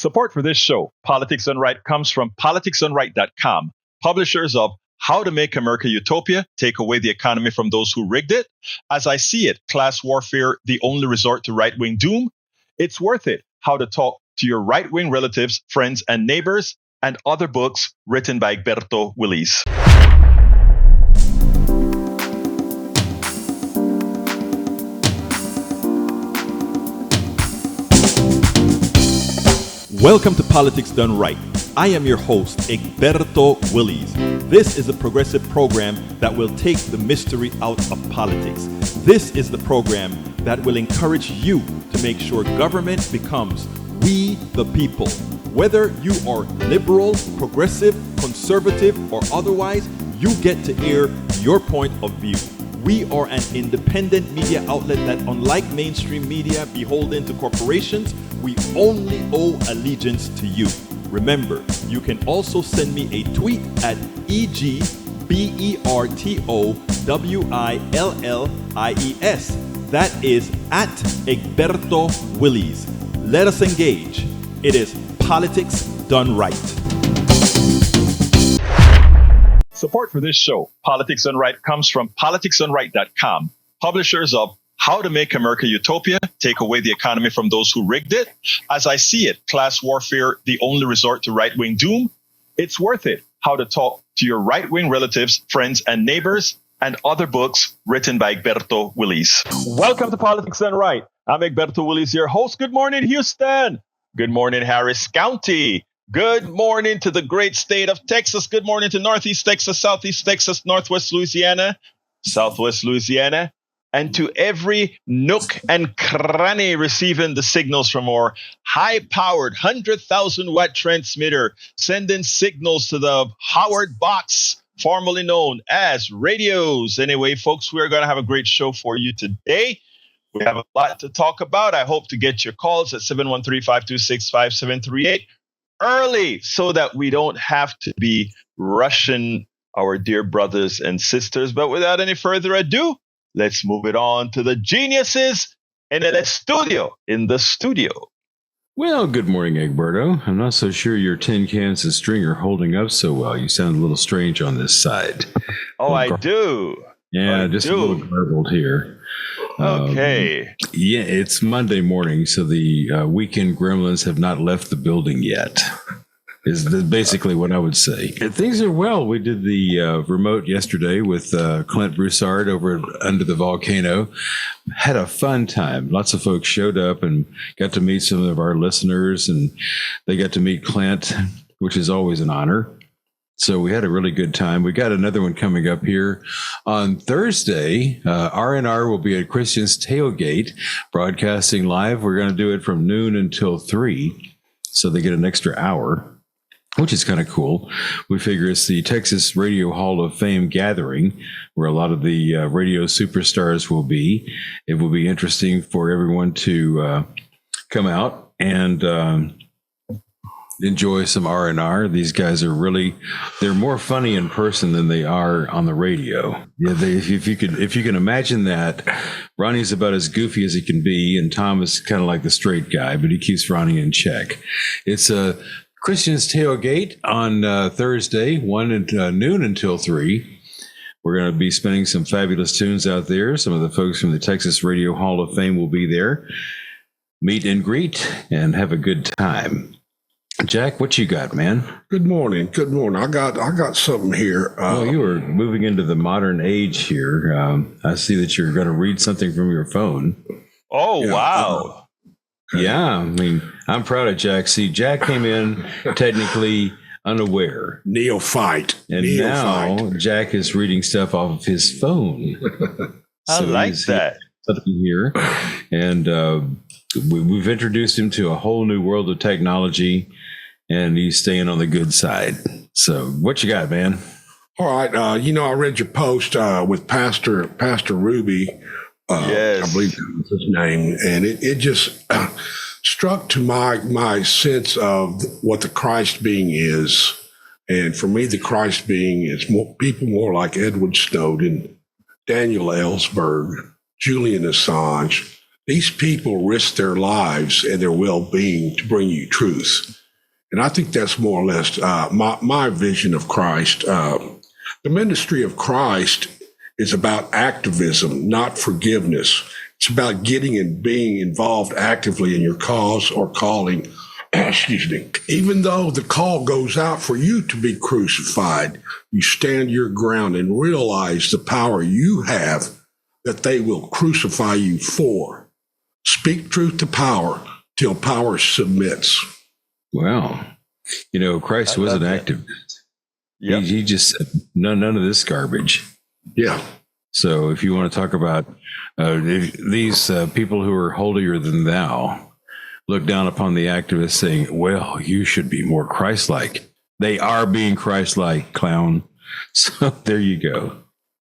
Support for this show, Politics Done Right, comes from politicsdoneright.com, publishers of How to Make America Utopia, Take Away the Economy from Those Who Rigged It, As I See It, Class Warfare, The Only Resort to Right-Wing Doom, It's Worth It, How to Talk to Your Right-Wing Relatives, Friends, and Neighbors, and other books written by Egberto, Willies. Welcome to Politics Done Right. I am your host, Egberto Willies. This is a progressive program that will take the mystery out of politics. This is the program that will encourage you to make sure government becomes we the people. Whether you are liberal, progressive, conservative, or otherwise, you get to air your point of view. We are an independent media outlet that, unlike mainstream media beholden to corporations, we only owe allegiance to you. Remember, you can also send me a tweet at EGBERTOWILLIES. That is at Egberto Willies. Let us engage. It is Politics Done Right. Support for this show, Politics Done Right, comes from politicsdoneright.com, publishers of How to Make America Utopia, Take Away the Economy from Those Who Rigged It, As I See It, Class Warfare, The Only Resort to Right-Wing Doom, It's Worth It, How to Talk to Your Right-Wing Relatives, Friends, and Neighbors, and other books written by Egberto Willies. Welcome to Politics Done Right. I'm Egberto Willies, your host. Good morning, Houston. Good morning, Harris County. Good morning to the great state of Texas. Good morning to Northeast Texas, Southeast Texas, Northwest Louisiana, Southwest Louisiana, and to every nook and cranny receiving the signals from our high-powered 100,000-watt transmitter, sending signals to the Howard box, formerly known as radios. Anyway, folks, we're going to have a great show for you today. We have a lot to talk about. I hope to get your calls at 713-526-5738 early so that we don't have to be rushing our dear brothers and sisters. But without any further ado, let's move it on to the geniuses in the studio. Well, good morning, Egberto. I'm not so sure your tin cans of string are holding up so well. You sound a little strange on this side. Oh, I do. Yeah, just a little garbled here. Okay. Yeah, it's Monday morning, so the weekend gremlins have not left the building yet. Is basically what I would say. Things are well. We did the remote yesterday with Clint Broussard over under the volcano. Had a fun time. Lots of folks showed up and got to meet some of our listeners, and they got to meet Clint, which is always an honor. So we had a really good time. We got another one coming up here on Thursday. R&R will be at Christian's Tailgate, broadcasting live. We're going to do it from noon until 3, so they get an extra hour, which is kind of cool. We figure it's the Texas Radio Hall of Fame gathering, where a lot of the radio superstars will be. It will be interesting for everyone to come out and enjoy some R&R. These guys are they're more funny in person than they are on the radio. Yeah, if you can imagine that, Ronnie's about as goofy as he can be, and Tom is kind of like the straight guy, but he keeps Ronnie in check. It's a Christian's Tailgate on Thursday, 1 and noon until 3. We're going to be spinning some fabulous tunes out there. Some of the folks from the Texas Radio Hall of Fame will be there. Meet and greet and have a good time. Jack, what you got, man? Good morning. Good morning. I got something here. You are moving into the modern age here. I see that you're going to read something from your phone. Oh, yeah. Wow. Yeah, I mean, I'm proud of Jack. See, Jack came in technically unaware. Neophyte. And now Jack is reading stuff off of his phone. I like that. Something here. And we've introduced him to a whole new world of technology, and he's staying on the good side. So what you got, man? All right. I read your post with Pastor Ruby. Yes. I believe that was his name. And it just struck to my sense of what the Christ being is. And for me, the Christ being is people more like Edward Snowden, Daniel Ellsberg, Julian Assange, These people risk their lives and their well-being to bring you truth. And I think that's more or less my vision of Christ. The ministry of Christ is about activism, not forgiveness. It's about getting and being involved actively in your cause or calling. Excuse me. Even though the call goes out for you to be crucified, you stand your ground and realize the power you have that they will crucify you for. Speak truth to power till power submits. Well, Christ was an activist. Yep. He just said, none of this garbage. Yeah. So if you want to talk about these people who are holier than thou, look down upon the activists saying, well, you should be more Christ-like. They are being Christ-like, clown. So there you go.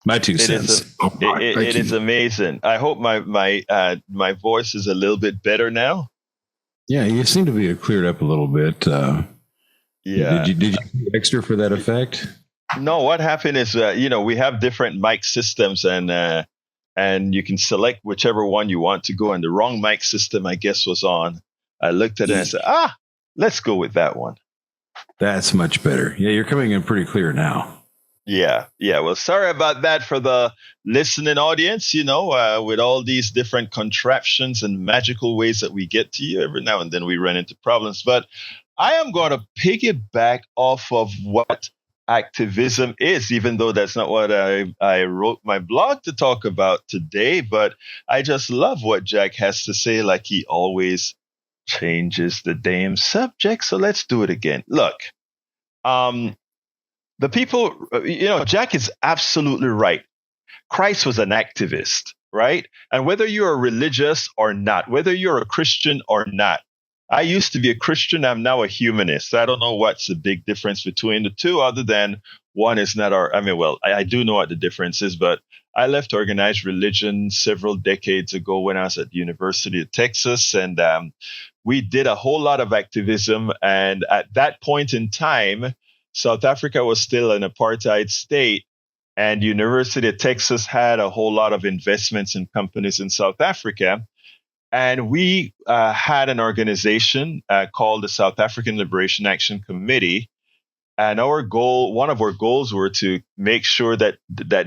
My 2 cents. It is amazing. I hope my voice is a little bit better now. Yeah, you seem to be cleared up a little bit. Yeah. Did you do extra for that effect? No, what happened is, we have different mic systems, and you can select whichever one you want to go. And the wrong mic system, I guess, was on. I looked at it and I said, let's go with that one. That's much better. Yeah, you're coming in pretty clear now. Yeah. Well, sorry about that for the listening audience. With all these different contraptions and magical ways that we get to you, every now and then we run into problems. But I am going to piggyback off of what activism is, even though that's not what I wrote my blog to talk about today. But I just love what Jack has to say, like he always changes the damn subject. So let's do it again. Look, the people, Jack is absolutely right. Christ was an activist, right? And whether you're religious or not, whether you're a Christian or not, I used to be a Christian. I'm now a humanist. I don't know what's the big difference between the two, other than one is not I do know what the difference is, but I left organized religion several decades ago when I was at the University of Texas, and we did a whole lot of activism. And at that point in time, South Africa was still an apartheid state, and University of Texas had a whole lot of investments in companies in South Africa. And we had an organization called the South African Liberation Action Committee. And one of our goals were to make sure that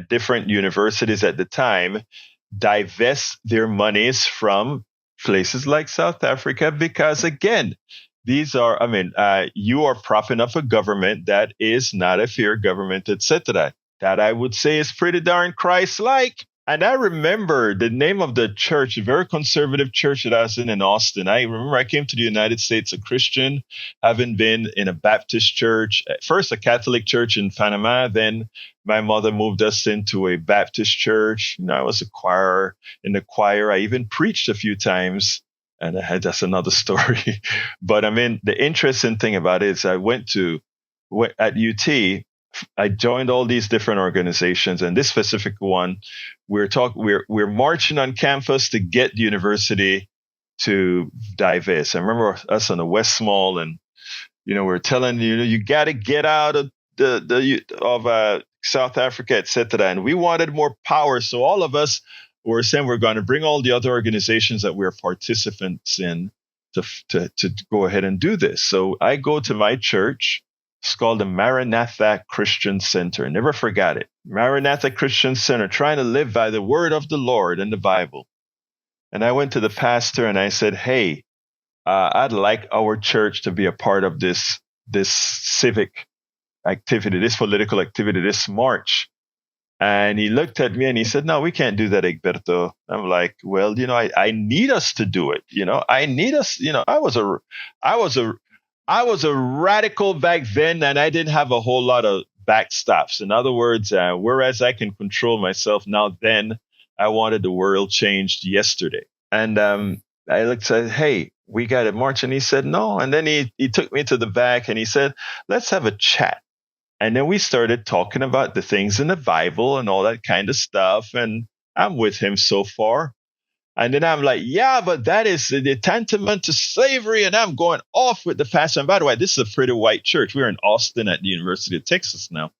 different universities at the time divest their monies from places like South Africa, because again, these are, you are propping up a government that is not a fair government, etc. That I would say is pretty darn Christ-like. And I remember the name of the church, a very conservative church that I was in Austin. I remember I came to the United States a Christian, having been in a Baptist church, first a Catholic church in Panama. Then my mother moved us into a Baptist church. I was in the choir. I even preached a few times. And that's another story. But the interesting thing about it is I at UT, I joined all these different organizations, and this specific one, we're marching on campus to get the university to divest. I remember us on the West Mall, and we're telling you got to get out of of South Africa, etc. And we wanted more power, so all of us were saying we're going to bring all the other organizations that we're participants in to go ahead and do this. So I go to my church. It's called the Maranatha Christian Center. Never forget it. Maranatha Christian Center, trying to live by the word of the Lord and the Bible. And I went to the pastor and I said, hey, I'd like our church to be a part of this civic activity, this political activity, this march. And he looked at me and he said, no, we can't do that, Egberto. I'm like, well, I need us to do it. I need us. I was a radical back then, and I didn't have a whole lot of backstops. In other words, whereas I can control myself now, then I wanted the world changed yesterday. And I looked and said, hey, we got to march. And he said, no. And then he took me to the back and he said, let's have a chat. And then we started talking about the things in the Bible and all that kind of stuff. And I'm with him so far. And then I'm like, yeah, but that is the tantamount to slavery. And I'm going off with the pastor. And by the way, this is a pretty white church. We're in Austin at the University of Texas now.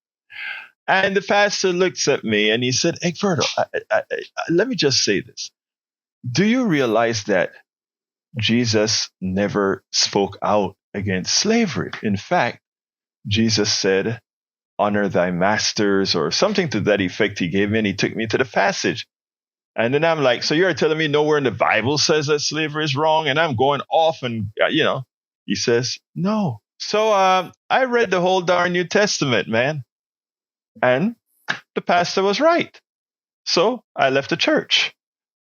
And the pastor looks at me and he said, Egberto, let me just say this. do you realize that Jesus never spoke out against slavery? In fact, Jesus said, honor thy masters, or something to that effect. He gave me, and he took me to the passage. And then I'm like, so you're telling me nowhere in the Bible says that slavery is wrong? And I'm going off and, he says, no. So I read the whole darn New Testament, man. And the pastor was right. So I left the church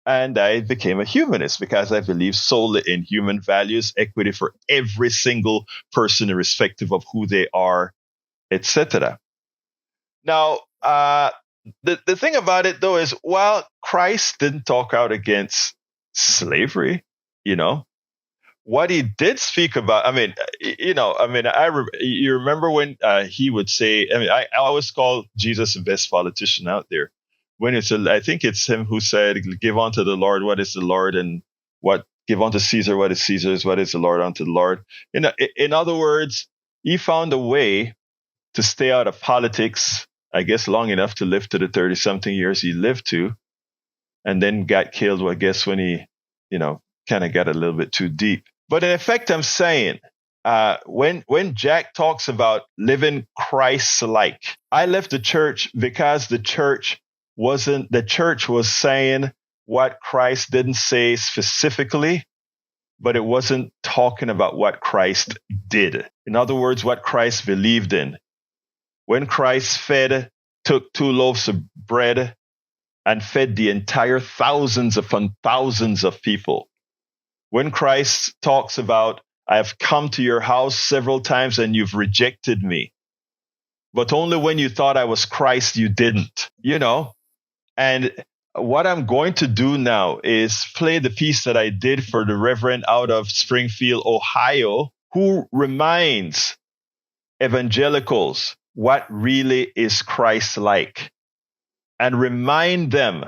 and I became a humanist because I believe solely in human values, equity for every single person, irrespective of who they are, etc. Now, the thing about it, though, is while Christ didn't talk out against slavery, what he did speak about, you remember when he would say, I always call Jesus the best politician out there. When I think it's him who said, give unto the Lord what is the Lord, and give unto Caesar what is Caesar's, what is the Lord unto the Lord. In other words, he found a way to stay out of politics, I guess, long enough to live to the 30-something years he lived to, and then got killed, I guess, when he, kind of got a little bit too deep. But in effect, I'm saying, when Jack talks about living Christ-like, I left the church because the church was saying what Christ didn't say specifically, but it wasn't talking about what Christ did. In other words, what Christ believed in. When Christ took 2 loaves of bread and fed the entire thousands upon thousands of people. When Christ talks about, I have come to your house several times and you've rejected me, but only when you thought I was Christ, you didn't, And what I'm going to do now is play the piece that I did for the Reverend out of Springfield, Ohio, who reminds evangelicals what really is Christ-like, and remind them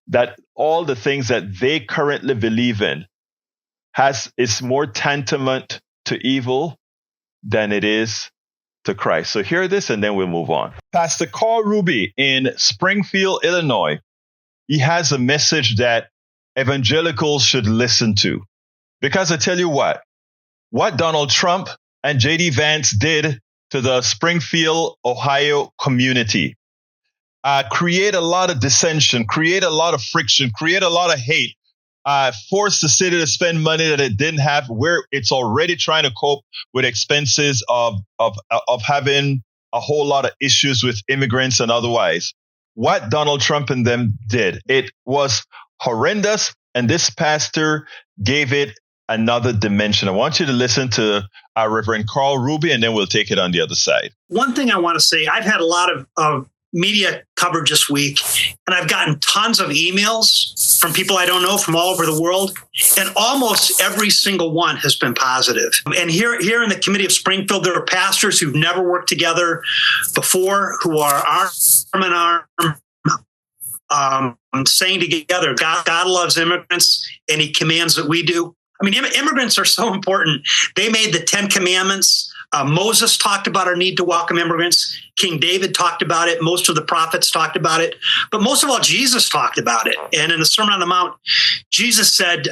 that all the things that they currently believe in is more tantamount to evil than it is to Christ. So hear this, and then we'll move on. Pastor Carl Ruby in Springfield, Illinois, he has a message that evangelicals should listen to. Because I tell you what Donald Trump and J.D. Vance did to the Springfield, Ohio community, create a lot of dissension, create a lot of friction, create a lot of hate, force the city to spend money that it didn't have, where it's already trying to cope with expenses of having a whole lot of issues with immigrants and otherwise. What Donald Trump and them did, it was horrendous, and this pastor gave it another dimension. I want you to listen to our Reverend Carl Ruby, and then we'll take it on the other side. One thing I want to say, I've had a lot of media coverage this week, and I've gotten tons of emails from people I don't know from all over the world, and almost every single one has been positive. And here in the committee of Springfield, there are pastors who've never worked together before, who are arm in arm, saying together, God loves immigrants, and he commands that we do. I mean, immigrants are so important. They made the 10 Commandments. Moses talked about our need to welcome immigrants. King David talked about it. Most of the prophets talked about it. But most of all, Jesus talked about it. And in the Sermon on the Mount, Jesus said,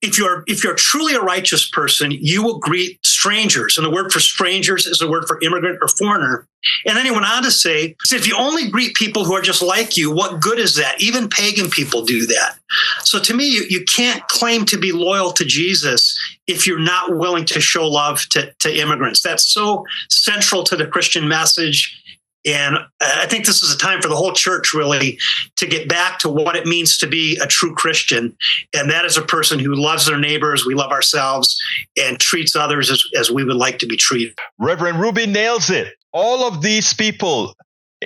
if you're truly a righteous person, you will greet strangers. And the word for strangers is the word for immigrant or foreigner. And then he went on to say, if you only greet people who are just like you, what good is that? Even pagan people do that. So to me, you can't claim to be loyal to Jesus if you're not willing to show love to immigrants. That's so central to the Christian message. And I think this is a time for the whole church really to get back to what it means to be a true Christian. And that is a person who loves their neighbors, we love ourselves, and treats others as we would like to be treated. Reverend Ruby nails it. All of these people,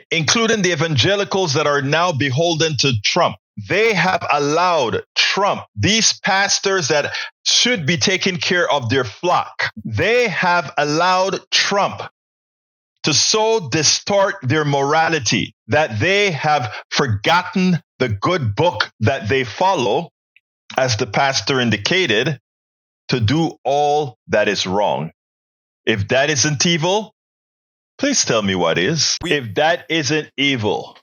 including the evangelicals that are now beholden to Trump, they have allowed Trump, these pastors that should be taking care of their flock, they have allowed Trump to so distort their morality that they have forgotten the good book that they follow, as the pastor indicated, to do all that is wrong. If that isn't evil, please tell me what is. If that isn't evil,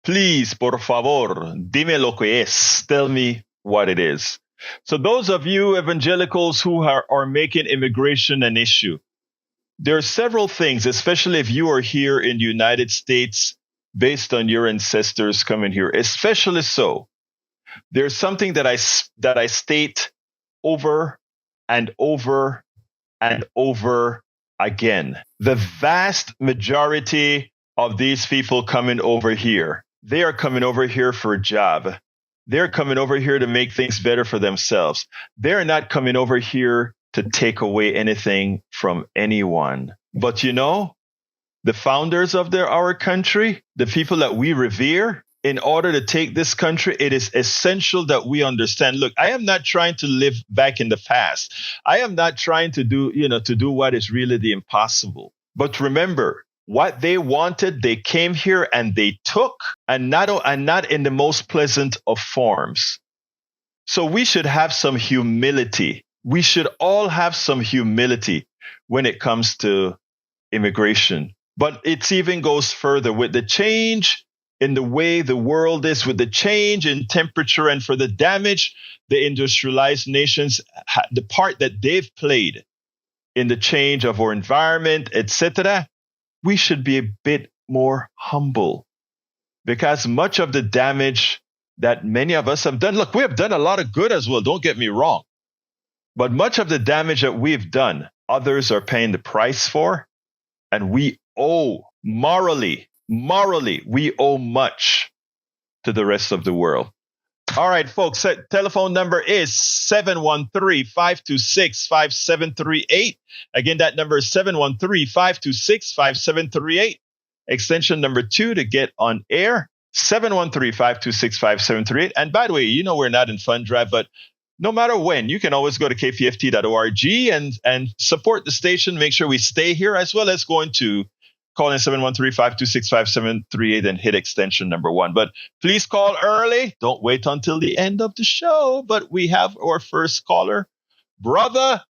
please, por favor, dime lo que es. Tell me what it is. So those of you evangelicals who are making immigration an issue, there are several things, especially if you are here in the United States based on your ancestors coming here, especially so. There's something that I state over and over and over again. The vast majority of these people coming over here, they are coming over here for a job. They're coming over here to make things better for themselves. They're not coming over here to take away anything from anyone. But you know, the founders of our country, the people that we revere, in order to take this country, it is essential that we understand. Look, I am not trying to live back in the past. I am not trying to do what is really the impossible. But remember, what they wanted, they came here and they took, and not in the most pleasant of forms. So we should have some humility. We should all have some humility when it comes to immigration. But it even goes further with the change in the way the world is, with the change in temperature, and for the damage the industrialized nations, the part that they've played in the change of our environment, etc. We should be a bit more humble, because much of the damage that many of us have done, look, we have done a lot of good as well, don't get me wrong. But much of the damage that we've done, others are paying the price for, and we owe morally, we owe much to the rest of the world. All right, folks, telephone number is 713-526-5738. Again, that number is 713-526-5738. Extension number 2 to get on air, 713-526-5738. And by the way, you know we're not in fund drive, but no matter when, you can always go to kpft.org and support the station. Make sure we stay here, as well as going to call in 713-526-5738 and hit extension number 1. But please call early. Don't wait until the end of the show. But we have our first caller, Brother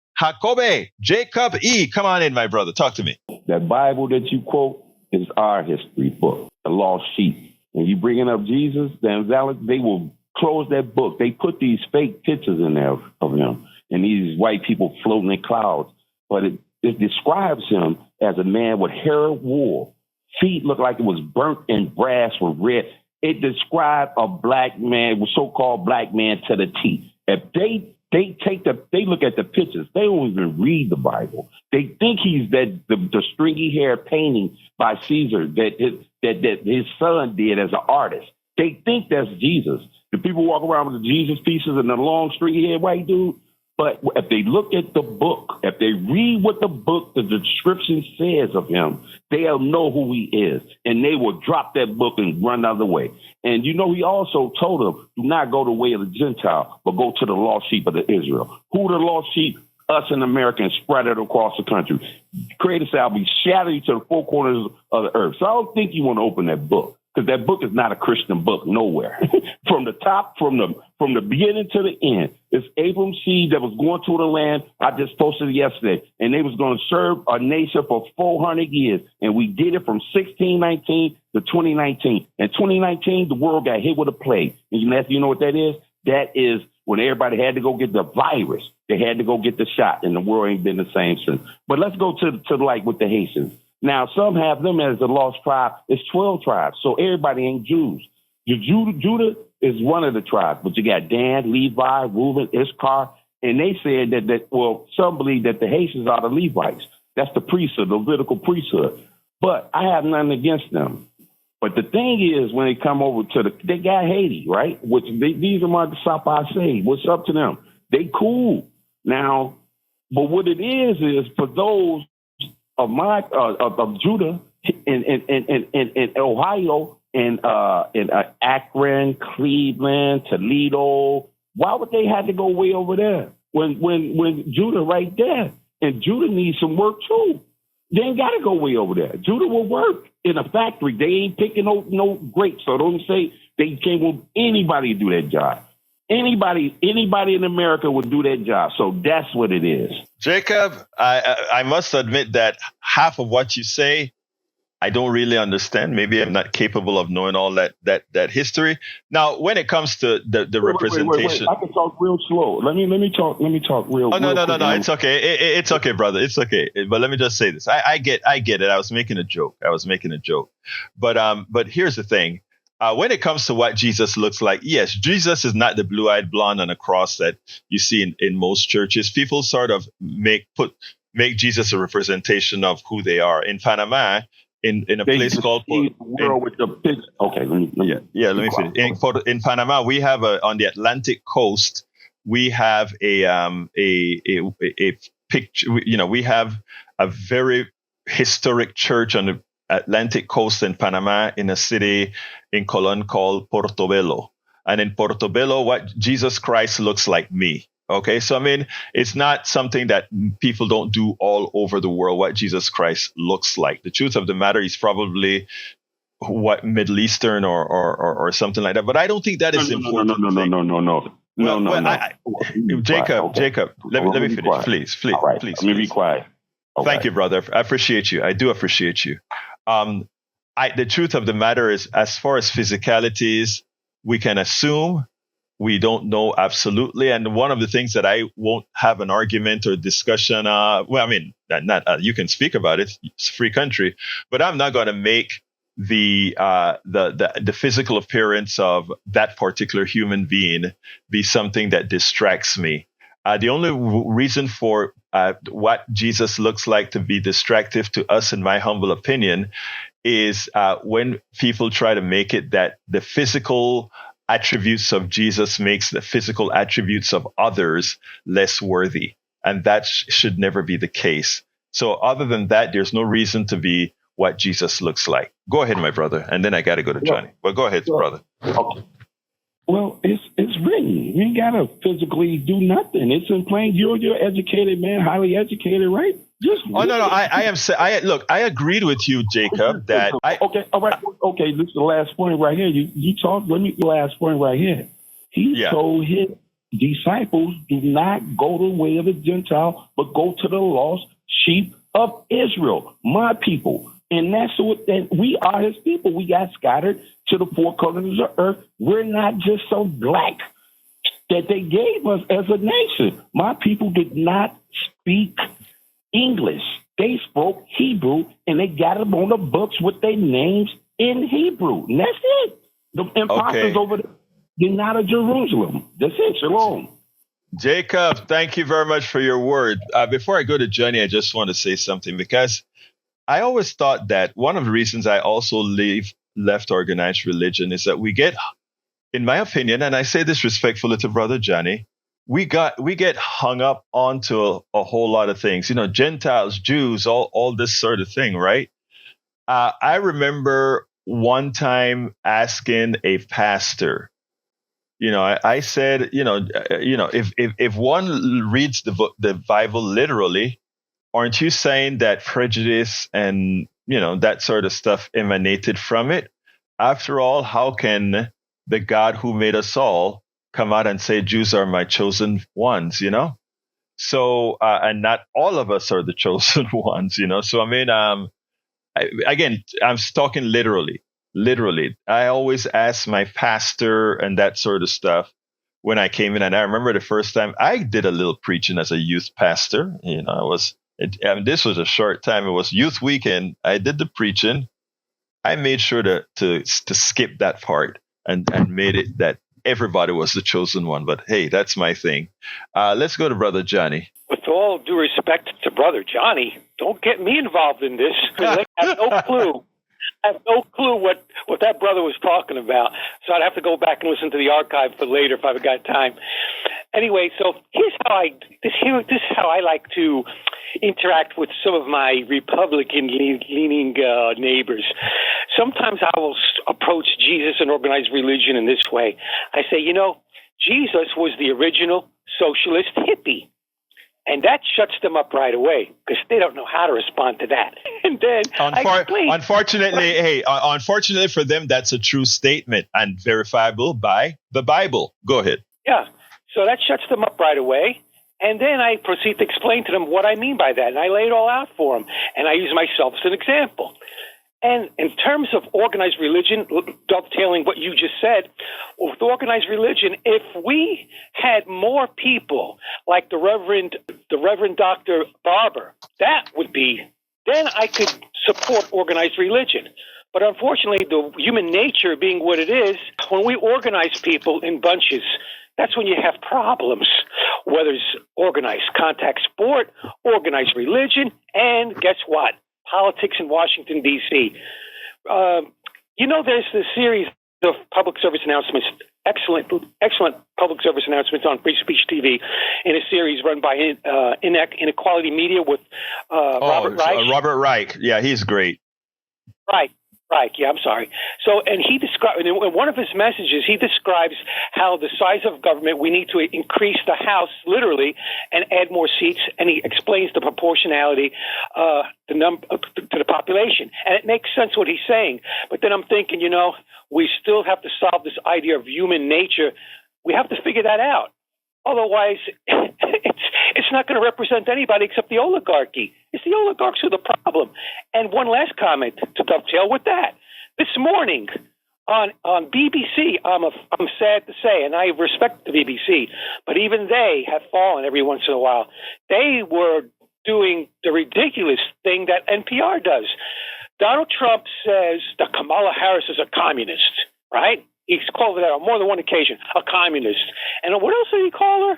Jacob E. Come on in, my brother. Talk to me. That Bible that you quote is our history book, the lost sheep. And you bringing up Jesus, the evangelists, they will close that book. They put these fake pictures in there of him and these white people floating in clouds. But it describes him as a man with hair of wool. Feet look like it was burnt and brass were red. It described a black man, so-called black man to the teeth. If they look at the pictures, they don't even read the Bible. They think he's the stringy hair painting by Caesar that his son did as an artist. They think that's Jesus. The people walk around with the Jesus pieces and the long stringy hair white dude. But if they look at the book, if they read what the description says of him, they'll know who he is. And they will drop that book and run the other way. And, you know, he also told them, do not go the way of the Gentile, but go to the lost sheep of the Israel. Who are the lost sheep? Us in America, and spread it across the country. Creator said, I'll be shattered to the four corners of the earth. So I don't think you want to open that book, because that book is not a Christian book nowhere. From the top, from the beginning to the end, it's Abram's seed that was going to the land. I just posted it yesterday, and they was going to serve our nation for 400 years, and we did it from 1619 to 2019. In 2019, the world got hit with a plague. And you know what that is? That is when everybody had to go get the virus. They had to go get the shot, and the world ain't been the same since. But let's go to like with the Haitians. Now, some have them as the lost tribe. It's 12 tribes, so everybody ain't Jews. Judah is one of the tribes, but you got Dan, Levi, Reuben, Issachar, and they said that some believe that the Haitians are the Levites. That's the priesthood, the Levitical priesthood. But I have nothing against them. But the thing is, when they come over they got Haiti, right? Which these are my disciples, I say. What's up to them? They cool. Now, but what it is for those of Judah in Ohio, in Akron, Cleveland, Toledo, why would they have to go way over there when Judah right there? And Judah needs some work too. They ain't got to go way over there. Judah will work in a factory. They ain't picking no grapes. So don't say they can't want anybody to do that job. Anybody in America would do that job. So that's what it is. Jacob, I must admit that half of what you say I don't really understand. Maybe I'm not capable of knowing all that history. Now, when it comes to the representation, wait. I can talk real slow. Let me talk real. Oh no, real quick. it's okay. It's okay, brother. It's okay. But let me just say this. I get it. I was making a joke. But here's the thing. When it comes to what Jesus looks like, yes, Jesus is not the blue-eyed blonde on a cross that you see in most churches. People sort of make Jesus a representation of who they are. In Panama, in a place called with the okay, let me finish. In Panama, we have on the Atlantic coast, we have a picture. We have a very historic church on the Atlantic coast in Panama, in a city in Colon called Portobello. And in Portobello, what Jesus Christ looks like me. Okay, so I mean, it's not something that people don't do all over the world, what Jesus Christ looks like. The truth of the matter is probably what Middle Eastern or something like that. But I don't think that is important. No. Jacob, let me finish, please. Let me be quiet. Okay. Thank you, brother. I appreciate you. I do appreciate you. The truth of the matter is, as far as physicalities, we can assume. We don't know absolutely. And one of the things that I won't have an argument or discussion, you can speak about it. It's a free country, but I'm not going to make the physical appearance of that particular human being be something that distracts me. The only reason for what Jesus looks like to be distractive to us, in my humble opinion, is when people try to make it that the physical attributes of Jesus makes the physical attributes of others less worthy. And that should never be the case. So other than that, there's no reason to be what Jesus looks like. Go ahead, my brother. And then I got to go to Johnny. Well, go ahead, brother. Okay. Well, it's written. You ain't got to physically do nothing. It's in plain. You're educated man, highly educated, right? I agreed with you, Jacob, that okay, all right, okay, this is the last point right here. You talk, let me, the last point right here. He told his disciples, do not go the way of the Gentile, but go to the lost sheep of Israel, my people. And that's what, and we are his people. We got scattered to the four corners of the earth. We're not just so black that they gave us as a nation. My people did not speak English. They spoke Hebrew, and they got them on the books with their names in Hebrew. And that's it. The imposters over there, they're not of Jerusalem. That's it. Shalom. Jacob, thank you very much for your word. Before I go to Johnny, I just want to say something, because I always thought that one of the reasons I also left organized religion is that we get, in my opinion, and I say this respectfully to Brother Johnny, we get hung up onto a whole lot of things, Gentiles, Jews, all this sort of thing, right? I remember one time asking a pastor, I said, if one reads the Bible literally, aren't you saying that prejudice and, that sort of stuff emanated from it? After all, how can the God who made us all come out and say Jews are my chosen ones, So, and not all of us are the chosen ones, So, I mean, again, I'm talking literally. I always ask my pastor and that sort of stuff when I came in. And I remember the first time I did a little preaching as a youth pastor. This was a short time. It was youth weekend. I did the preaching. I made sure to skip that part and made it that everybody was the chosen one. But hey, that's my thing. Let's go to Brother Johnny. With all due respect to Brother Johnny, don't get me involved in this. I have no clue. I have no clue what that brother was talking about. So I'd have to go back and listen to the archive for later if I've got time. Anyway, so here's how this is how I like to interact with some of my Republican-leaning neighbors. Sometimes I will approach Jesus and organized religion in this way. I say, Jesus was the original socialist hippie. And that shuts them up right away because they don't know how to respond to that. And then unfortunately for them, that's a true statement and verifiable by the Bible. Go ahead. Yeah. So that shuts them up right away. And then I proceed to explain to them what I mean by that. And I lay it all out for them. And I use myself as an example. And in terms of organized religion, dovetailing what you just said, with organized religion, if we had more people like the Reverend Dr. Barber, then I could support organized religion. But unfortunately, the human nature being what it is, when we organize people in bunches, that's when you have problems, whether it's organized contact sport, organized religion, and guess what? Politics in Washington, D.C. There's this series of public service announcements, excellent public service announcements on Free Speech TV, in a series run by Inequality Media with Robert Reich. Robert Reich. Yeah, he's great. Right. Yeah, I'm sorry. So, and he described, in one of his messages, he describes how the size of government, we need to increase the House literally and add more seats. And he explains the proportionality, to the population. And it makes sense what he's saying. But then I'm thinking, we still have to solve this idea of human nature. We have to figure that out. Otherwise, it's not going to represent anybody except the oligarchy. It's the oligarchs who are the problem. And one last comment to dovetail with that. This morning on BBC, I'm sad to say, and I respect the BBC, but even they have fallen every once in a while. They were doing the ridiculous thing that NPR does. Donald Trump says that Kamala Harris is a communist, right? He's called her that on more than one occasion, a communist. And what else did he call her?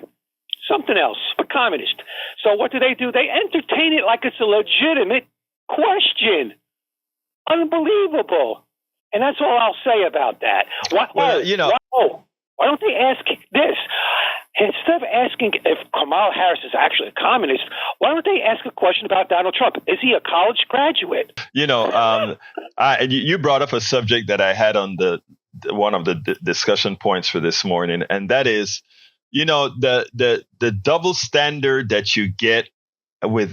Something else, a communist. So what do? They entertain it like it's a legitimate question. Unbelievable. And that's all I'll say about that. Why don't they ask this? Instead of asking if Kamala Harris is actually a communist, why don't they ask a question about Donald Trump? Is he a college graduate? You brought up a subject that I had on one of the discussion points for this morning, and that is, the double standard that you get with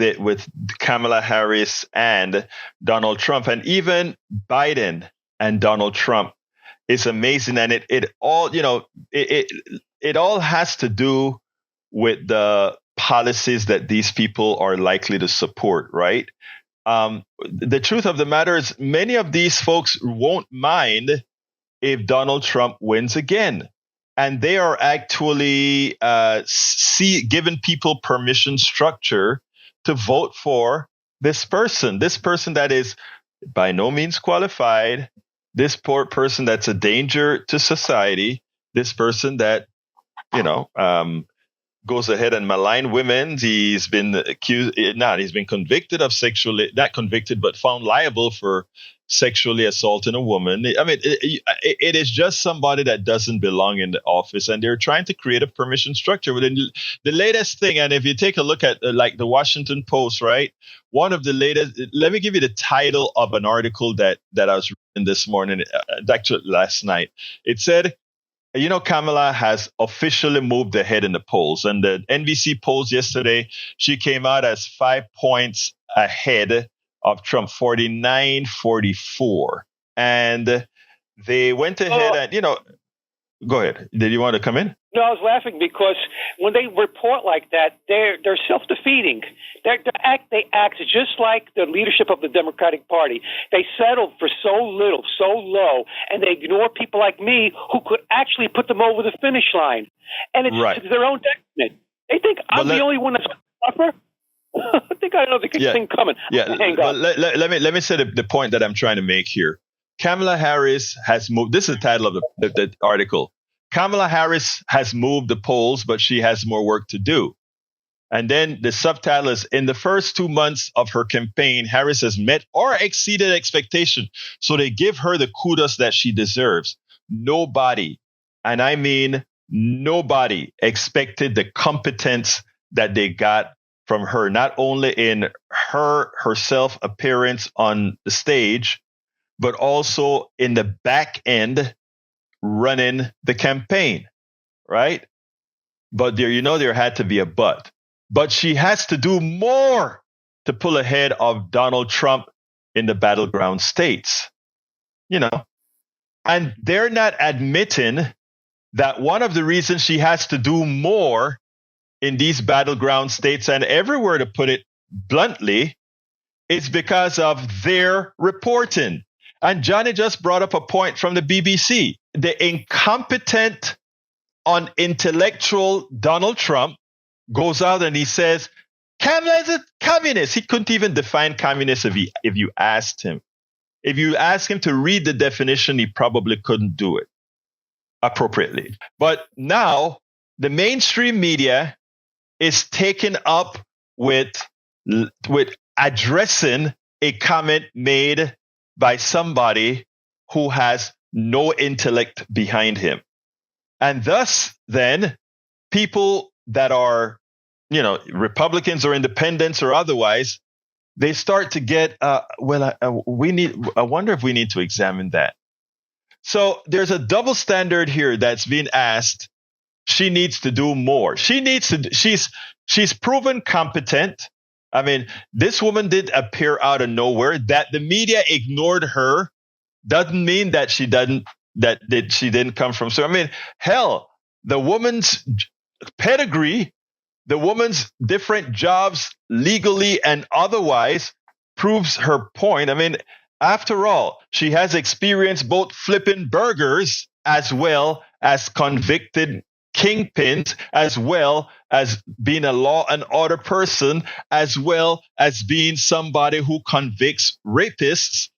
Kamala Harris and Donald Trump, and even Biden and Donald Trump, is amazing. And it all has to do with the policies that these people are likely to support, right? The truth of the matter is, many of these folks won't mind if Donald Trump wins again. And they are actually giving people permission structure to vote for this person that is by no means qualified, this poor person that's a danger to society, this person that, goes ahead and malign women. He's been convicted of not convicted, but found liable for sexually assaulting a woman. I mean, it is just somebody that doesn't belong in the office, and they're trying to create a permission structure. Within the latest thing, and if you take a look at like the Washington Post, right? One of the latest, let me give you the title of an article that I was reading this morning, actually last night. It said, Kamala has officially moved ahead in the polls. And the NBC polls yesterday, she came out as 5 points ahead of Trump, 49-44. And they went ahead and, go ahead. Did you want to come in? No, I was laughing because when they report like that, they're self-defeating. They act just like the leadership of the Democratic Party. They settle for so little, so low, and they ignore people like me who could actually put them over the finish line. And it's their own detriment. They think I'm the only one that's going to suffer. I think I know the thing coming. Yeah. Let me say the point that I'm trying to make here. Kamala Harris has moved. This is the title of the article. Kamala Harris has moved the polls, but she has more work to do. And then the subtitle is, in the first 2 months of her campaign, Harris has met or exceeded expectation. So they give her the kudos that she deserves. Nobody, and I mean nobody, expected the competence that they got from her, not only in herself appearance on the stage, but also in the back end running the campaign, right? But there had to be a but. But she has to do more to pull ahead of Donald Trump in the battleground states, And they're not admitting that one of the reasons she has to do more in these battleground states, and everywhere, to put it bluntly, is because of their reporting. And Johnny just brought up a point from the BBC. The incompetent, unintellectual Donald Trump goes out and he says, Kamala is a communist. He couldn't even define communist if you asked him. If you ask him to read the definition, he probably couldn't do it appropriately. But now the mainstream media is taken up with addressing a comment made by somebody who has no intellect behind him. And thus, then, people that are, Republicans or independents or otherwise, they start to get, I wonder if we need to examine that. So there's a double standard here that's being asked. She needs to do more. She's proven competent. I mean, this woman did appear out of nowhere. That the media ignored her doesn't mean that she didn't come from. So I mean, hell, the woman's pedigree, the woman's different jobs legally and otherwise proves her point. I mean, after all, she has experience both flipping burgers as well as convicted kingpins, as well as being a law and order person, as well as being somebody who convicts rapists,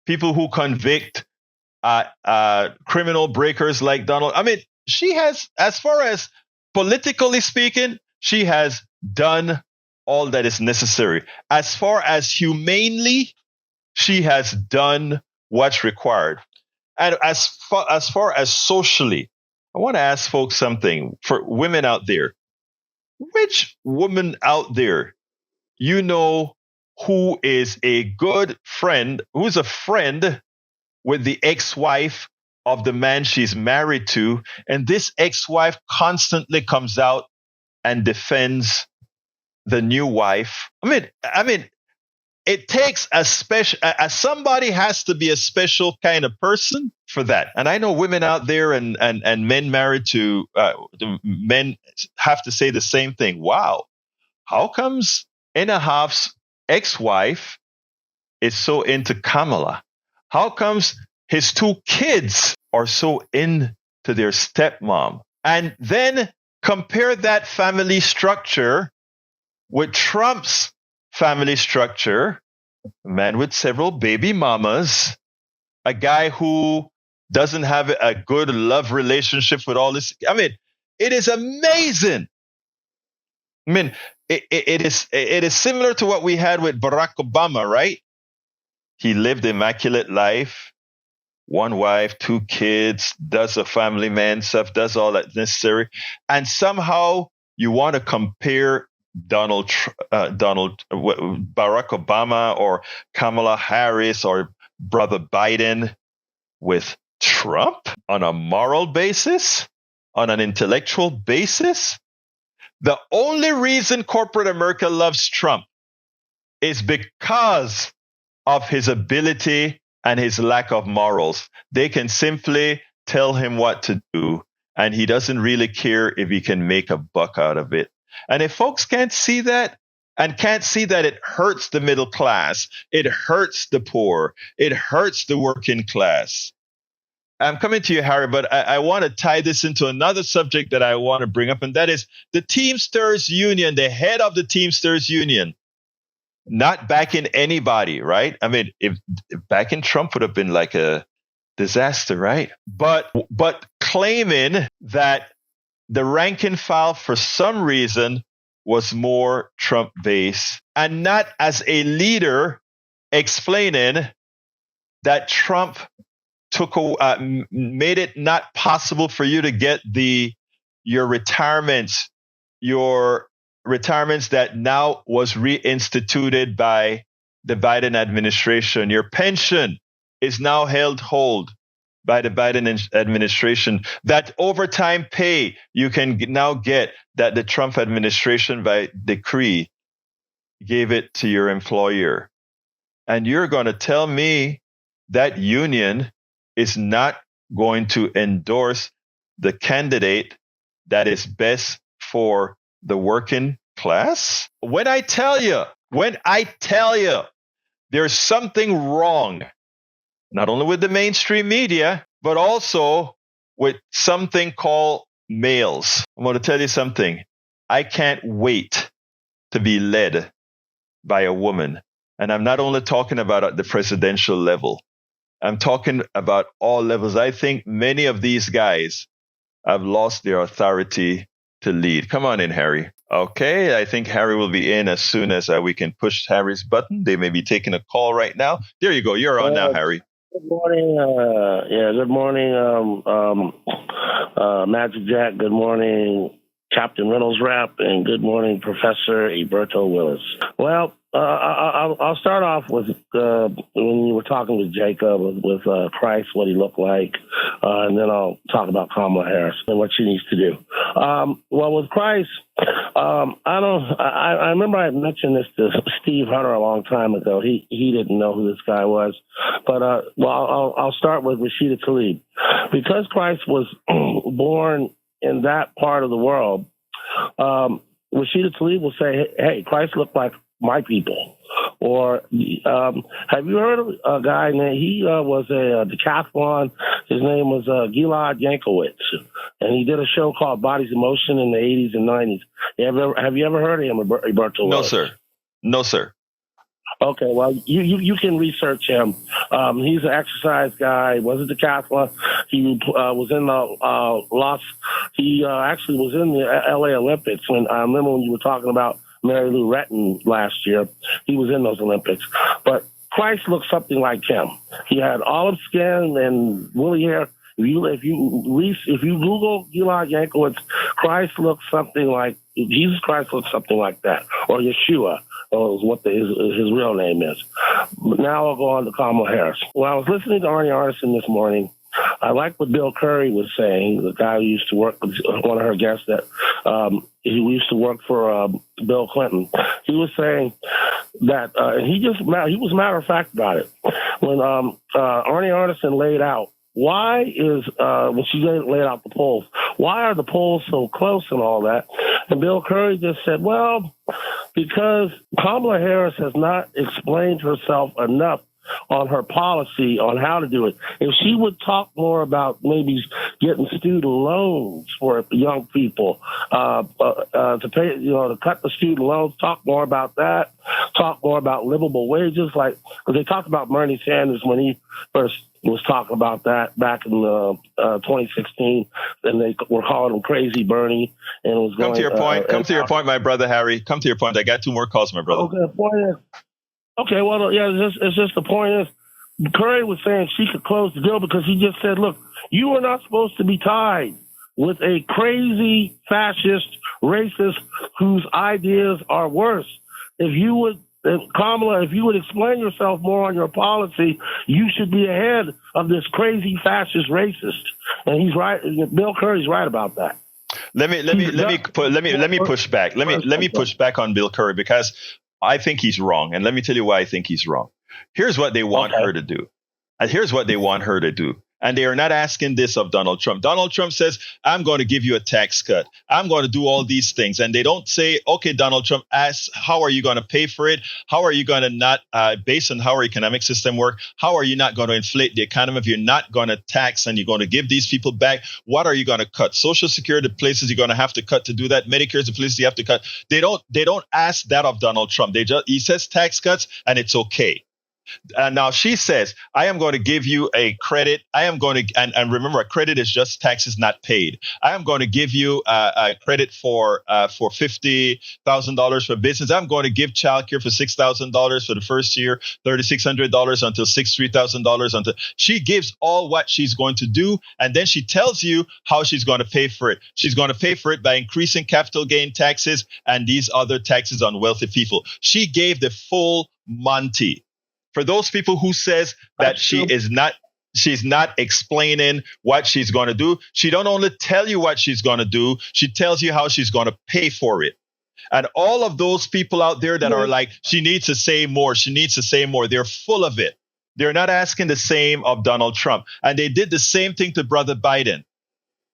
people who convict criminal breakers like Donald. I mean, she has, as far as politically speaking, she has done all that is necessary. As far as humanely, she has done what's required. And as far as socially, I want to ask folks something for women out there. Which woman out there, who is a good friend, who's a friend with the ex-wife of the man she's married to, and this ex-wife constantly comes out and defends the new wife? I mean, it takes somebody has to be a special kind of person for that. And I know women out there and men married to men have to say the same thing. Wow, how comes Inahov's ex-wife is so into Kamala? How comes his two kids are so into their stepmom? And then compare that family structure with Trump's family structure, a man with several baby mamas, a guy who doesn't have a good love relationship with all this. I mean, it is amazing. I mean, it is similar to what we had with Barack Obama, right? He lived immaculate life, one wife, two kids, does a family man stuff, does all that necessary. And somehow you want to compare Barack Obama or Kamala Harris or Brother Biden with Trump on a moral basis, on an intellectual basis. The only reason corporate America loves Trump is because of his ability and his lack of morals. They can simply tell him what to do, and he doesn't really care if he can make a buck out of it. And if folks can't see that, and can't see that it hurts the middle class, it hurts the poor, it hurts the working class. I'm coming to you, Harry, but I want to tie this into another subject that I want to bring up, and that is the Teamsters Union, the head of the Teamsters Union, not backing anybody, right? I mean, if backing Trump would have been like a disaster, right? But claiming that the rank and file, for some reason, was more Trump-based, and not as a leader explaining that Trump made it not possible for you to get your retirements that now was reinstituted by the Biden administration. Your pension is now held by the Biden administration. That overtime pay you can now get, that the Trump administration by decree gave it to your employer. And you're going to tell me that union is not going to endorse the candidate that is best for the working class? When I tell you When I tell you there's something wrong, not only with the mainstream media, but also with something called males. I'm going to tell you something. I can't wait to be led by a woman. And I'm not only talking about at the presidential level. I'm talking about all levels. I think many of these guys have lost their authority to lead. Come on in, Harry. Okay, I think Harry will be in as soon as we can push Harry's button. They may be taking a call right now. There you go. You're on now, Harry. Good morning. Good morning, Magic Jack. Good morning, Captain Reynolds Rap, and good morning, Professor Egberto Willis. Well, I'll start off with when you were talking with Jacob with Christ, what he looked like, and then I'll talk about Kamala Harris and what she needs to do. Well, with Christ, I remember I mentioned this to Steve Hunter a long time ago. He didn't know who this guy was, but I'll start with Rashida Tlaib. Because Christ was born in that part of the world, Rashida Tlaib will say, "Hey, Christ looked like my people." Or have you heard of a guy named, he was a decathlon. His name was Gilad Yankowitz, and he did a show called Bodies in Motion in the 80s and 90s. Have you ever heard of him, Egberto? No, sir. No, sir. Okay, well, you can research him. He's an exercise guy. Was a decathlon. He was in the He actually was in the LA Olympics. When I remember when you were talking about Mary Lou Retton last year, he was in those Olympics. But Christ looked something like him. He had olive skin and woolly hair. If you Google Gilad Yankowitz, Christ looks something like Jesus Christ looks something like that, or Yeshua, is what his real name is. But now I'll go on to Kamala Harris. When I was listening to Arnie Arneson this morning, I like what Bill Curry was saying, the guy who used to work with one of her guests that he used to work for Bill Clinton. He was saying that he was matter of fact about it. When Arnie Arneson laid out, why is, when she laid out the polls, why are the polls so close and all that? And Bill Curry just said, well, because Kamala Harris has not explained herself enough on her policy on how to do it. If she would talk more about maybe getting student loans for young people to pay, to cut the student loans, talk more about that, talk more about livable wages. Like, because they talked about Bernie Sanders when he first was talking about that back in 2016, and they were calling him Crazy Bernie. And it was Come to your point. Come to your point, my brother Harry. Come to your point. I got two more calls, my brother. Okay, the point is, it's just the point is, Curry was saying she could close the deal because he just said, look, you are not supposed to be tied with a crazy fascist racist whose ideas are worse. Kamala, if you would explain yourself more on your policy, you should be ahead of this crazy fascist racist. And he's right. Bill Curry's right about that. Let me push back. Let me push back on Bill Curry because I think he's wrong. And let me tell you why I think he's wrong. Here's what they want her to do. And here's what they want her to do. And they are not asking this of Donald Trump. Donald Trump says, I'm going to give you a tax cut. I'm going to do all these things. And they don't say, okay, Donald Trump, how are you going to pay for it? How are you going to not, based on how our economic system works, how are you not going to inflate the economy if you're not going to tax and you're going to give these people back? What are you going to cut? Social Security, the places you're going to have to cut to do that. Medicare is the places you have to cut. They don't ask that of Donald Trump. He says tax cuts and it's okay. Now she says, I am going to give you a credit. I am going to, and remember, a credit is just taxes not paid. I am going to give you a credit for $50,000 for business. I'm going to give childcare for $6,000 for the first year, $3,600 until $63,000 until she gives all what she's going to do. And then she tells you how she's going to pay for it. She's going to pay for it by increasing capital gain taxes and these other taxes on wealthy people. She gave the full Monty. For those people who says that she's not explaining what she's going to do. She don't only tell you what she's going to do. She tells you how she's going to pay for it. And all of those people out there that are like, she needs to say more. She needs to say more. They're full of it. They're not asking the same of Donald Trump. And they did the same thing to Brother Biden.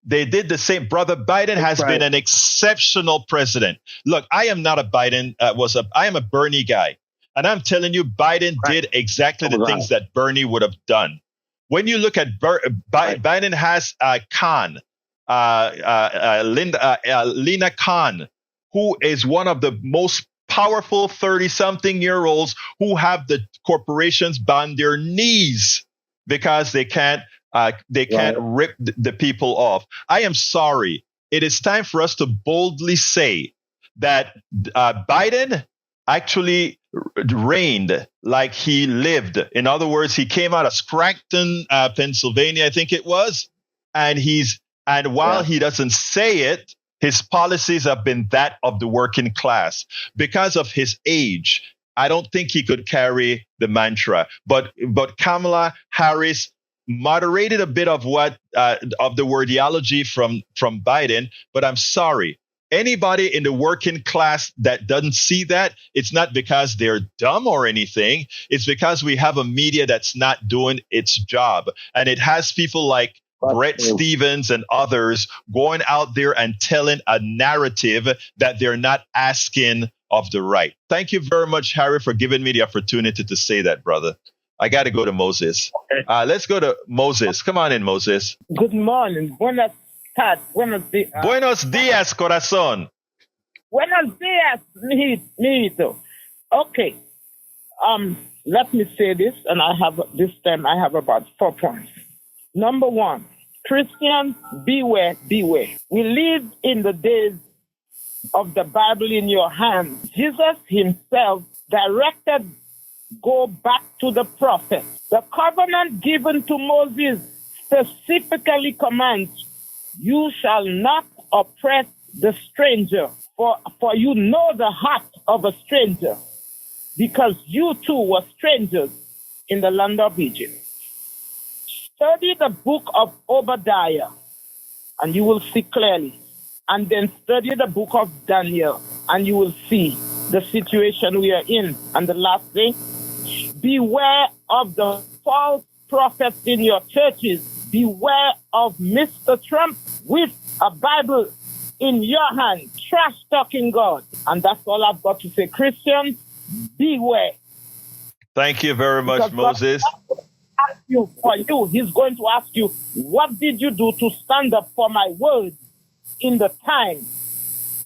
They did the same. Brother Biden has been an exceptional president. Look, I am not a Biden. I am a Bernie guy, and I'm telling you, Biden did exactly the things that Bernie would have done. When you look at Biden has Lena Khan, who is one of the most powerful 30-something-year-olds who have the corporations on their knees because they can't rip the people off. I am sorry. It is time for us to boldly say that Biden actually reigned like he lived. In other words, he came out of Scranton, Pennsylvania, I think it was, and while he doesn't say it, his policies have been that of the working class. Because of his age, I don't think he could carry the mantra. But Kamala Harris moderated a bit of of the wordiology from Biden. But I'm sorry, anybody in the working class that doesn't see that, it's not because they're dumb or anything. It's because we have a media that's not doing its job, and it has people like Brett Stevens and others going out there and telling a narrative that they're not asking of the right. Thank you very much, Harry, for giving me the opportunity to say that, brother. I got to go to Moses. Okay. Let's go to Moses. Come on in, Moses. Good morning. Buenos dias. Buenos dias, corazón. Buenos dias, mijito. Okay. Let me say this, and I have about 4 points. Number one, Christians, beware, beware. We live in the days of the Bible in your hand. Jesus himself directed, go back to the prophets. The covenant given to Moses specifically commands, you shall not oppress the stranger, for you know the heart of a stranger, because you too were strangers in the land of Egypt. Study the book of Obadiah, and you will see clearly. And then study the book of Daniel, and you will see the situation we are in. And the last thing, beware of the false prophets in your churches. Beware of Mr. Trump with a Bible in your hand, trash-talking God. And that's all I've got to say. Christians, beware. Thank you very much, Moses. He's going to ask you, what did you do to stand up for my word in the time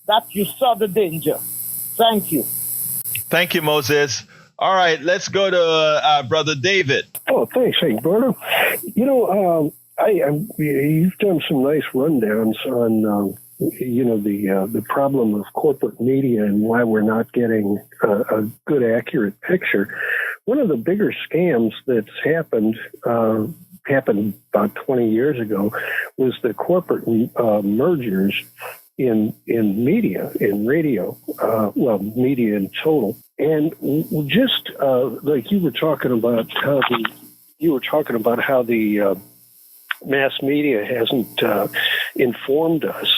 that you saw the danger? Thank you. Thank you, Moses. All right, let's go to Brother David. Oh, thanks, Egberto. You've done some nice rundowns on the problem of corporate media and why we're not getting a good, accurate picture. One of the bigger scams that's happened about 20 years ago was the corporate mergers in media, in radio, media in total. And just like you were talking about how the mass media hasn't informed us.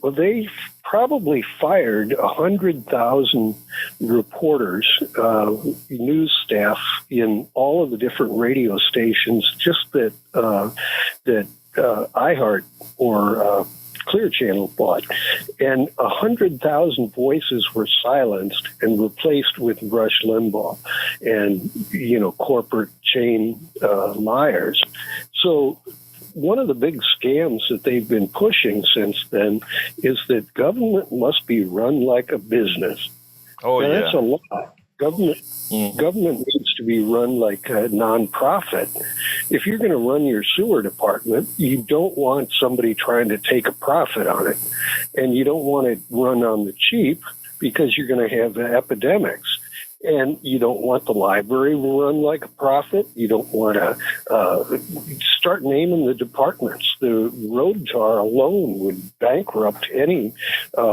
Well, they probably fired 100,000 reporters, news staff in all of the different radio stations, just that iHeart or Clear Channel bought. And 100,000 voices were silenced and replaced with Rush Limbaugh and, corporate chain liars. So one of the big scams that they've been pushing since then is that government must be run like a business. Oh, now, yeah. That's a lot. Government needs to be run like a nonprofit. If you're going to run your sewer department, you don't want somebody trying to take a profit on it. And you don't want it run on the cheap because you're going to have epidemics. And you don't want the library to run like a profit. You don't want to start naming the departments. The road tar alone would bankrupt any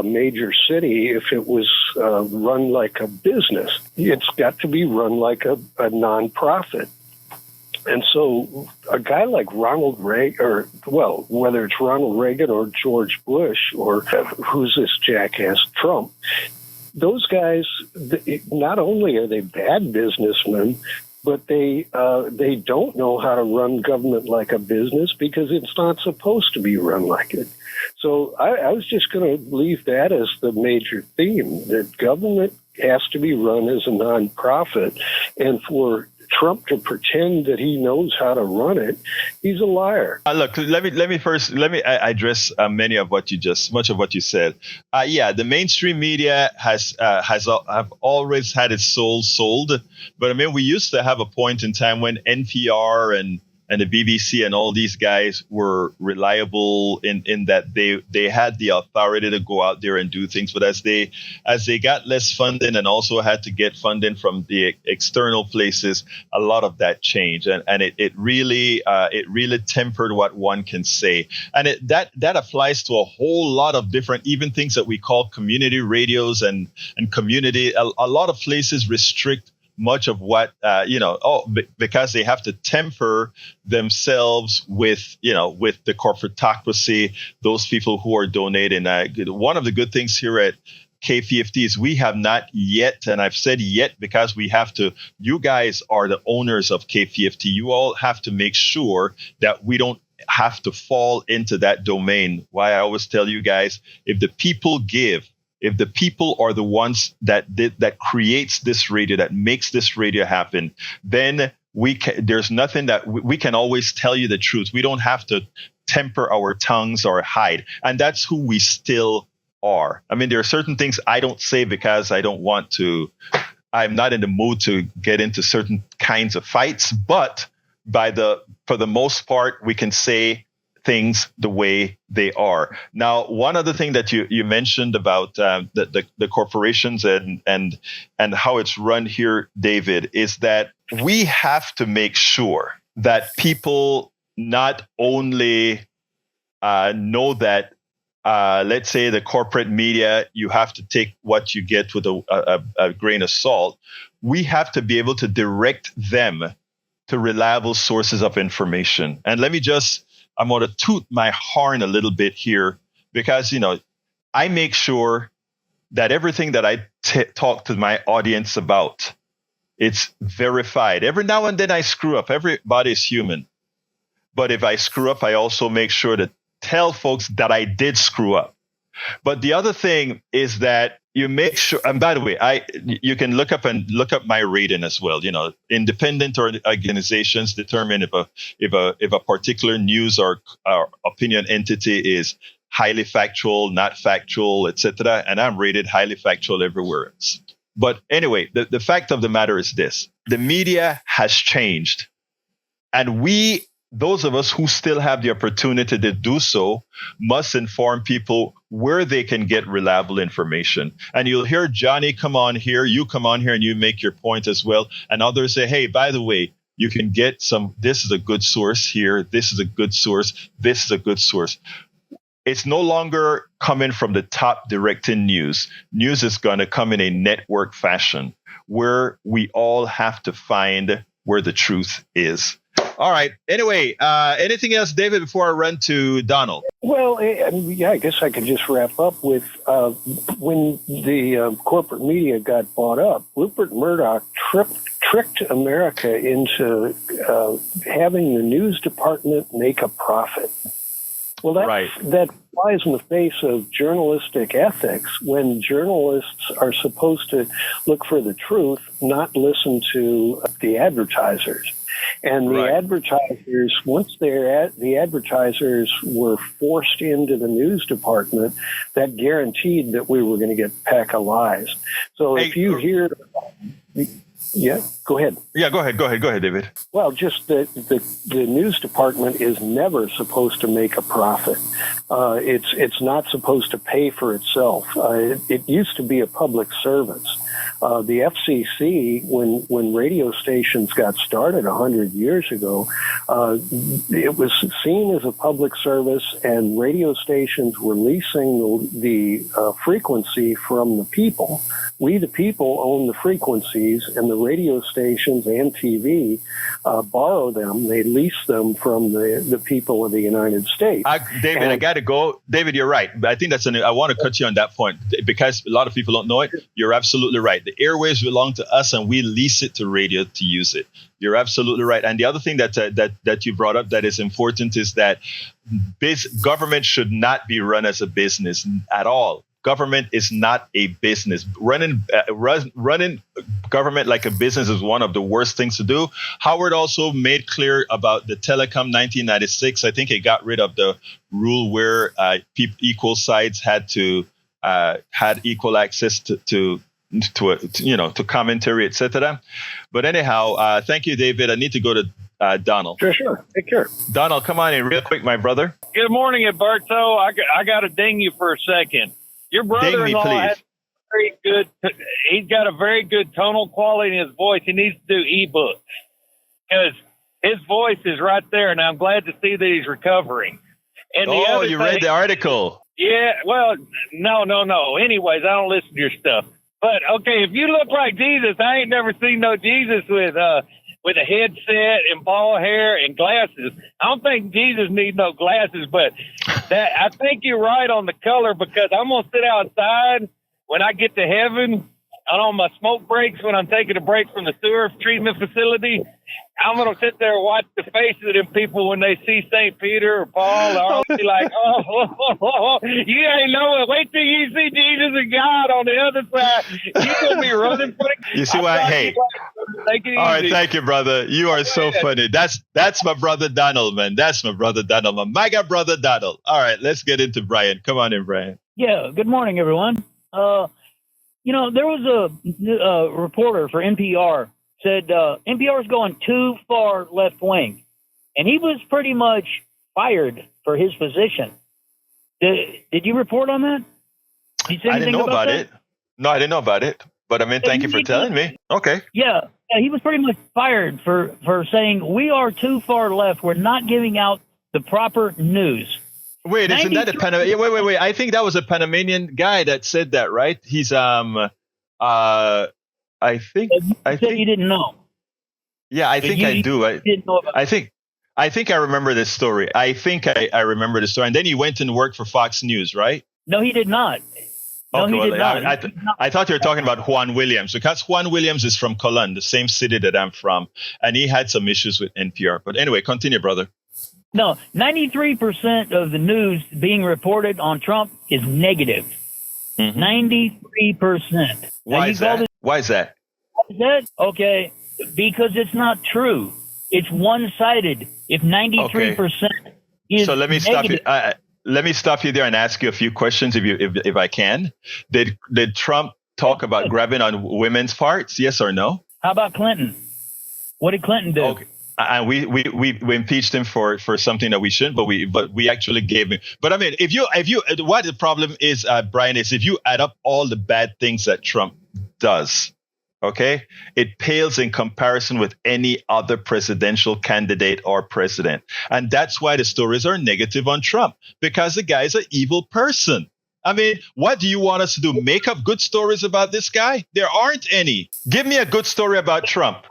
major city if it was run like a business. It's got to be run like a nonprofit. And so a guy like Ronald Reagan, whether it's Ronald Reagan or George Bush or who's this jackass Trump, those guys, not only are they bad businessmen, but they don't know how to run government like a business because it's not supposed to be run like it. So I was just going to leave that as the major theme, that government has to be run as a nonprofit, and for Trump to pretend that he knows how to run it, he's a liar. Look, let me address much of what you said. The mainstream media have always had its soul sold, but I mean, we used to have a point in time when NPR and the BBC and all these guys were reliable in that they had the authority to go out there and do things. But as they got less funding and also had to get funding from the external places, a lot of that changed, and it really tempered what one can say. And that applies to a whole lot of different, even things that we call community radios and community. A lot of places restrict much of what because they have to temper themselves with the corporatocracy, those people who are donating. One of the good things here at KPFT is we have not yet, and I've said yet because we have to, you guys are the owners of KPFT. You all have to make sure that we don't have to fall into that domain. Why I always tell you guys, if the people give, if the people are the ones that creates this radio, that makes this radio happen, then there's nothing that we can always tell you the truth. We don't have to temper our tongues or hide. And that's who we still are. I mean, there are certain things I don't say because I'm not in the mood to get into certain kinds of fights. But for the most part, we can say things the way they are. Now, one other thing that you mentioned about the corporations and how it's run here, David, is that we have to make sure that people not only know that, let's say the corporate media, you have to take what you get with a grain of salt. We have to be able to direct them to reliable sources of information. And I'm going to toot my horn a little bit here because, I make sure that everything that I talk to my audience about, it's verified. Every now and then I screw up. Everybody's human. But if I screw up, I also make sure to tell folks that I did screw up. But the other thing is that you make sure, and by the way, you can look up my rating as well. Independent organizations determine if a particular news or opinion entity is highly factual, not factual, etc. And I'm rated highly factual everywhere else. But anyway, the fact of the matter is this: the media has changed, and those of us who still have the opportunity to do so must inform people where they can get reliable information. And you'll hear Johnny come on here, you come on here and you make your point as well. And others say, hey, by the way, you can get this is a good source here. This is a good source. This is a good source. It's no longer coming from the top directing news. News is going to come in a network fashion where we all have to find where the truth is. All right. Anyway, anything else, David, before I run to Donald? Well, I guess I could just wrap up with when the corporate media got bought up, Rupert Murdoch tricked America into having the news department make a profit. Well, that flies in the face of journalistic ethics when journalists are supposed to look for the truth, not listen to the advertisers. And the advertisers, once the advertisers were forced into the news department, that guaranteed that we were going to get a pack of lies. So if you hear... Yeah, go ahead. Yeah, go ahead, David. Well, just the news department is never supposed to make a profit. It's not supposed to pay for itself. It used to be a public service. The FCC, when radio stations got started 100 years ago, it was seen as a public service, and radio stations were leasing the frequency from the people. We, the people, own the frequencies, and the the radio stations and TV borrow them. They lease them from the people of the United States. David, I got to go. David, you're right. But I think I want to cut you on that point because a lot of people don't know it. You're absolutely right. The airwaves belong to us and we lease it to radio to use it. You're absolutely right. And the other thing that you brought up that is important is that government should not be run as a business at all. Government is not a business. Running government like a business is one of the worst things to do. Howard also made clear about the Telecom 1996. I think it got rid of the rule where equal sides had equal access to commentary, etc. But anyhow, thank you, David. I need to go to Donald. Sure. Take care. Donald, come on in real quick, my brother. Good morning, Egberto. I got to ding you for a second. Your brother-in-law has very good. He's got a very good tonal quality in his voice. He needs to do ebooks because his voice is right there, and I'm glad to see that he's recovering. And you read the article? Yeah. Well, no. Anyways, I don't listen to your stuff. But okay, if you look like Jesus, I ain't never seen no Jesus with a headset and bald hair and glasses. I don't think Jesus needs no glasses, but I think you're right on the color because I'm going to sit outside when I get to heaven and on my smoke breaks when I'm taking a break from the sewer treatment facility. I'm going to sit there and watch the faces of them people when they see St. Peter or Paul. I'll be like, you ain't know it. Wait till you see Jesus and God on the other side. You're going to be running for the... You see why? Hey. Take it all right, easy. thank you, brother. You are so funny. That's my brother Donald, man. That's my brother Donald, my MAGA brother Donald. All right, let's get into Brian. Come on in, Brian. Yeah, good morning, everyone. There was a reporter for NPR said NPR is going too far left wing, and he was pretty much fired for his position. Did you report on that? Did you say I didn't know about that? it. No, I didn't know about it. But I mean, thank you for telling me. Okay. Yeah, he was pretty much fired for saying we are too far left. We're not giving out the proper news. Wait, isn't that a Panamanian? Wait. I think that was a Panamanian guy that said that, right? He's I think you didn't know. Yeah, I think I do. I think I remember this story. I think I remember the story. And then he went and worked for Fox News, right? No, he did not. No, he did not. I thought you were talking about Juan Williams, because Juan Williams is from Colon, the same city that I'm from, and he had some issues with NPR. But anyway, continue, brother. No, 93% of the news being reported on Trump is negative. 93%. Why is that? Why is that? Okay, because it's not true. It's one-sided. If 93% is so let me negative, stop you. Let me stop you there and ask you a few questions, if I can. Did Trump talk about grabbing on women's parts? Yes or no? How about Clinton? What did Clinton do? Okay. And we impeached him for something that we shouldn't, but we actually gave him. But I mean, if you what the problem is, Brian, is if you add up all the bad things that Trump does, okay, it pales in comparison with any other presidential candidate or president. And that's why the stories are negative on Trump, because the guy is an evil person. I mean, what do you want us to do? Make up good stories about this guy? There aren't any. Give me a good story about Trump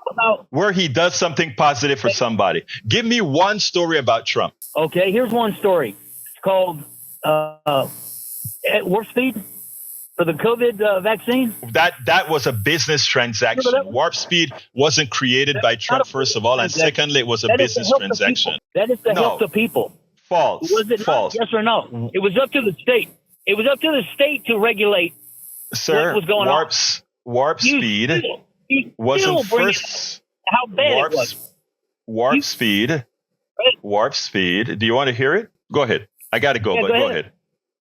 where he does something positive for somebody. Give me one story about Trump. Okay, here's one story. It's called Warp Speed for the COVID vaccine. That was a business transaction. Warp Speed wasn't created by Trump, first of all, and secondly, it was a business transaction. That is to help the people. False. Was it false? Yes or no? It was up to the state. It was up to the state to regulate what was going on. Warp Speed wasn't first. How bad it was. Warp Speed. Do you want to hear it? Go ahead. I got to go, but go ahead.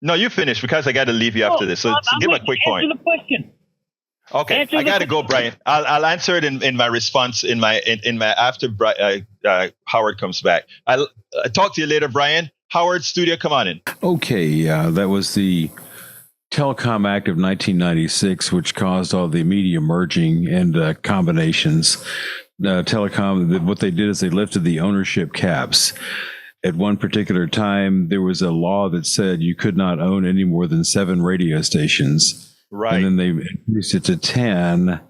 No, you finish, because I got to leave you after this. So give a quick point. Answer the question. Okay, I got to go, Brian. I'll answer it in my response in my after Howard comes back. I'll talk to you later, Brian. Howard, studio, come on in. Okay, that was the Telecom Act of 1996, which caused all the media merging and combinations. Telecom, what they did is they lifted the ownership caps. At one particular time, there was a law that said you could not own any more than 7 radio stations. Right. And then they increased it to 10.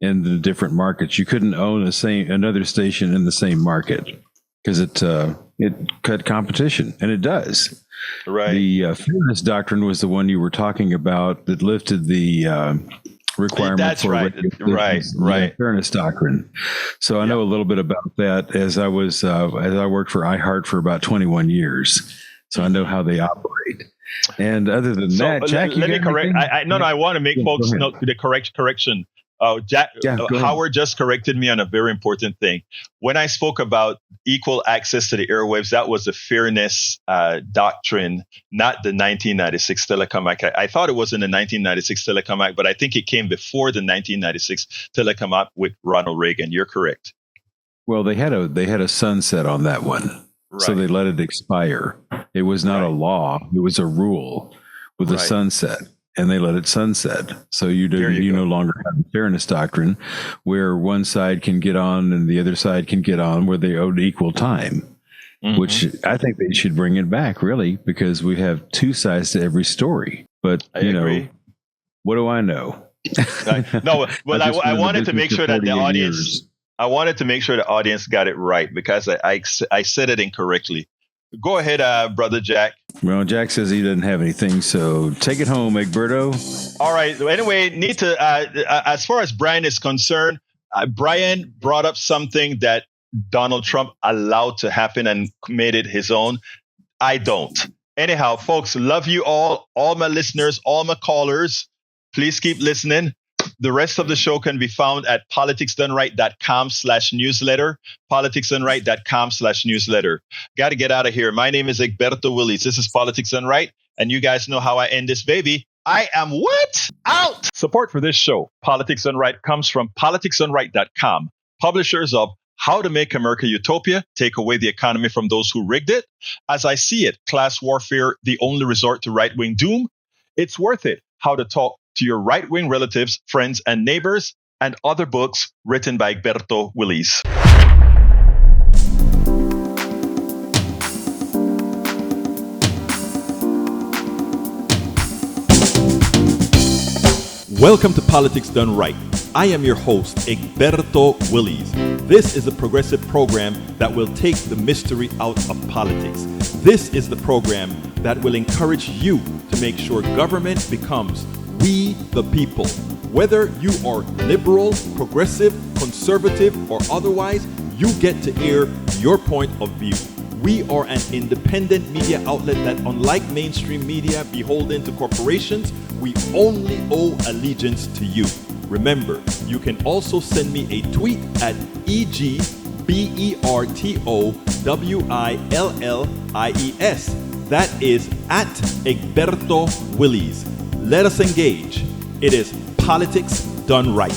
in the different markets. You couldn't own another station in the same market because it cut competition, and it does. Right. The fairness doctrine was the one you were talking about that lifted the requirement That's for right. Right. fairness doctrine. So I know a little bit about that as I worked for iHeart for about 21 years. So I know how they operate. And other than that, Jack, let me correct. I want to make folks know the correction. Howard just corrected me on a very important thing. When I spoke about equal access to the airwaves, that was the fairness doctrine, not the 1996 Telecom Act. I thought it was in the 1996 Telecom Act, but I think it came before the 1996 Telecom Act with Ronald Reagan. You're correct. Well, they had a sunset on that one. Right. So they let it expire. It was not a law. It was a rule with a sunset. And they let it sunset. So you no longer have the fairness doctrine where one side can get on and the other side can get on where they owed equal time, which I think they should bring it back, really, because we have two sides to every story. But, I agree. What do I know? I wanted to make sure that the audience, I wanted to make sure the audience got it right because I said it incorrectly. Go ahead, Brother Jack. Well, Jack says he doesn't have anything, so take it home, Egberto. All right. Anyway, as far as Brian is concerned, Brian brought up something that Donald Trump allowed to happen and made it his own. I don't. Anyhow, folks, love you all my listeners, all my callers. Please keep listening. The rest of the show can be found at politicsdoneright.com/newsletter, politicsdoneright.com/newsletter. Got to get out of here. My name is Egberto Willies. This is Politics Done Right, and you guys know how I end this baby. I am what? Out! Support for this show, Politics Done Right, comes from politicsdoneright.com, publishers of How to Make America Utopia, Take Away the Economy from Those Who Rigged It. As I See It, Class Warfare, The Only Resort to Right-Wing Doom. It's Worth It, How to Talk to Your Right-Wing Relatives, Friends, and Neighbors, and other books written by Egberto Willies. Welcome to Politics Done Right. I am your host, Egberto Willies. This is a progressive program that will take the mystery out of politics. This is the program that will encourage you to make sure government becomes we the people. Whether you are liberal, progressive, conservative, or otherwise, you get to air your point of view. We are an independent media outlet that, unlike mainstream media beholden to corporations, we only owe allegiance to you. Remember, you can also send me a tweet at EGBERTOWILLIES. That is at Egberto Willies. Let us engage. It is Politics Done Right.